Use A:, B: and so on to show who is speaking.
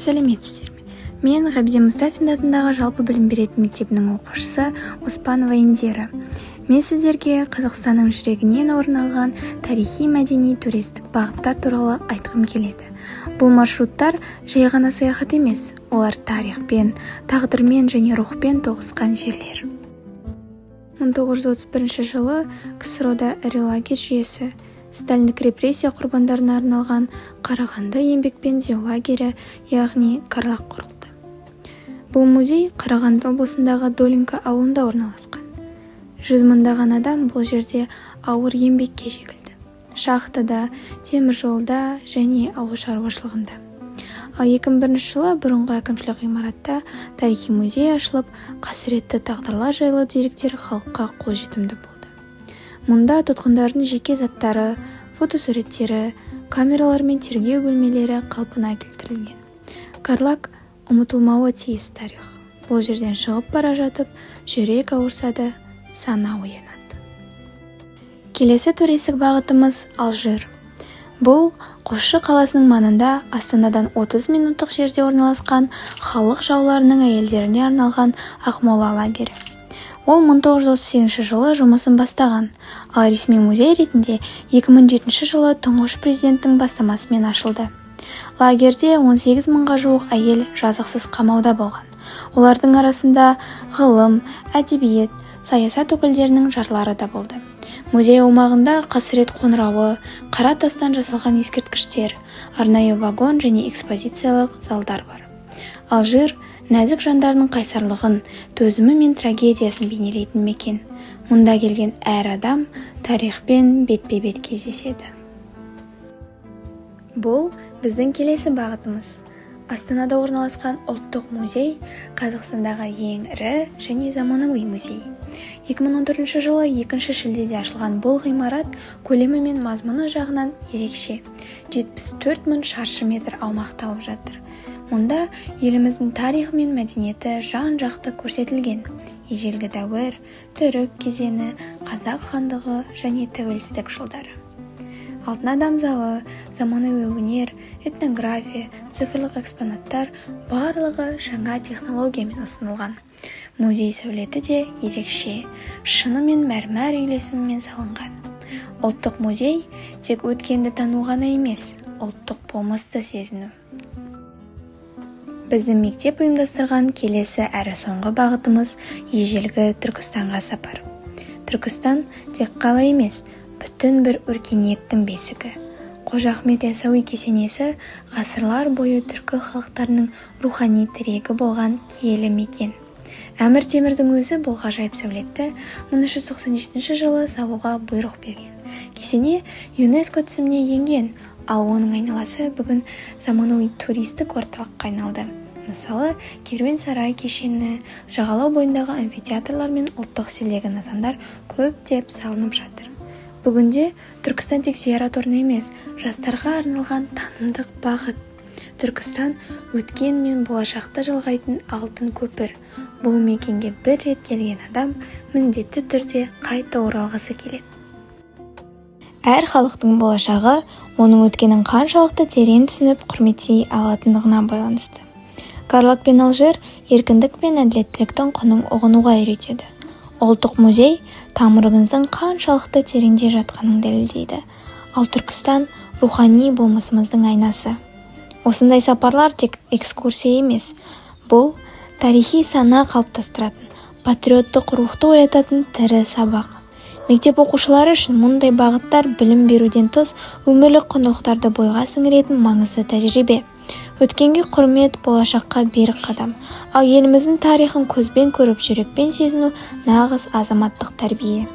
A: сәлеметсіздер ме? Мен Ғабиден Мұстафин атындағы жалпы білім беретін мектебінің оқушысы Оспанова Индира. Мен сіздерге Қазақстанның жүрегінен орын алған тарихи-мәдени туристік бағыттар туралы айтқым келеді. Бұл маршруттар жай ғана саяхат емес, олар тарихпен, тағдырмен және рухпен тоғысқан жерлер. 1931 жылы КСРО-да ірі лагерь жүйесі, сталиндік репрессия құрбандарына арналған Қарағанды еңбекпен түзеу лагері, яғни Карлаг құрылды. Бұл музей Қарағанды облысындағы Долинка ауылында орналасқан. 100 мыңдаған адам бұл жерде ауыр еңбекке жегілді. Шахтада, темір жолда және ауыл шаруашылығында. Ал 2001 жылы бұрынғы әкімшілік ғимаратта тарихи музей ашылып, қасіретті тағдырлар жайлы деректер халыққа қолжетімді болды. Мұнда тұтқындардың жеке заттары, фотосуреттері, камералар мен тергеу бөлмелері қалпына келтірілген. Карлаг ұмытылмауы тиіс тарих. Бұл жерден шығып бара жатып, жүрек ауырса сана оянады. Келесі туристік бағытымыз Алжир. Бұл Қосшы қаласының маңында Астанадан 30 минуттық жерде орналасқан халық жауларының әйелдеріне арналған Ақмола лагері. Ол 1938 жылы жұмысын бастаған, ал ресми музей ретінде 2007 жылы тұңғыш президенттің бастамасымен ашылды. Лагерде 18 мыңға жуық әйел жазықсыз қамауда болған. Олардың арасында ғылым, әдебиет, саясат өкілдерінің жарлары да болды. Музей аумағында қасірет қоңырауы, қара тастан жасалған ескерткіштер, арнайы вагон және экспозициялық залдар бар. Алжир нәзік жандардың қайсарлығын, төзімі мен трагедиясын бейнелейтін мекен. Мұнда келген әр адам тарихпен бетпе-бет кездеседі. Бұл біздің келесі бағытымыз. Астанада орналасқан ұлттық музей Қазақстандағы ең ірі және заманауи музей. 2014 жылы 2 шілдеде ашылған бұл ғимарат көлемі мен мазмұны жағынан ерекше. 74 мың шаршы метр аумақты алып жатыр. Мұнда еліміздің тарихы мен мәдениеті жан-жақты көрсетілген. Ежелгі дәуір, түрік кезеңі, қазақ хандығы және тәуелсіздік жылдары. Алтын адам залы, заманауи өнер, этнография, цифрлық экспонаттар барлығы жаңа технологиямен ұсынылған. Музей сәулеті де ерекше, шыны мен мәрмәр үйлесімімен салынған. Ұлттық музей тек өткенді тану ғана емес, ұлттық болмысты сезіну. Біздің мектеп ұйымдастырған келесі әрі соңғы бағытымыз ежелгі Түркістанға сапар. Түркістан тек қала емес, бүтін бір өркениеттің бесігі. Қожа Ахмет Яссауи кесенесі ғасырлар бойы түркі халықтарының рухани тірегі болған киелі мекен. Әмір Темірдің өзі бұл ғажайып сәулетті 1397 жылы салуға бұйрық берген. Кесене ЮНЕСКО тізіміне енген, ал оның айналасы бүгін заманауи туристік орталыққа айналды. Мысалы, керуен сарай кешені, жағалау бойындағы амфитеатрлар мен ұлттық стильдегі нысандар көптеп салынып жатыр. Бүгінде Түркістан тек зиярат орны емес, жастарға арналған танымдық бағыт. Түркістан өткен мен болашақты жалғайтын алтын көпір. Бұл мекенге бір рет келген адам міндетті түрде қайта оралғысы келеді. Әр халықтың болашағы оның өткенін қаншалықты терең түсініп құрметтей алатындығына байланысты. Карлаг пен Алжир еркіндік пен әділеттіліктің құнын ұғынуға үйретеді. Ұлттық музей тамырымыздың қаншалықты тереңде жатқанын дәлелдейді. Ал Түркістан рухани болмысымыздың айнасы. Осындай сапарлар тек экскурсия емес, бұл тарихи сана қалыптастыратын, патриоттық рухты оятатын тірі сабақ. Мектеп оқушылары үшін мұндай бағыттар білім беруден тыс өмірлік құндылықтарды бойға сіңіретін маңызды тәжірибе. Өткенге құрмет, болашаққа берік қадам. Ал еліміздің тарихын көзбен көріп, жүрекпен сезіну нағыз азаматтық тәрбие.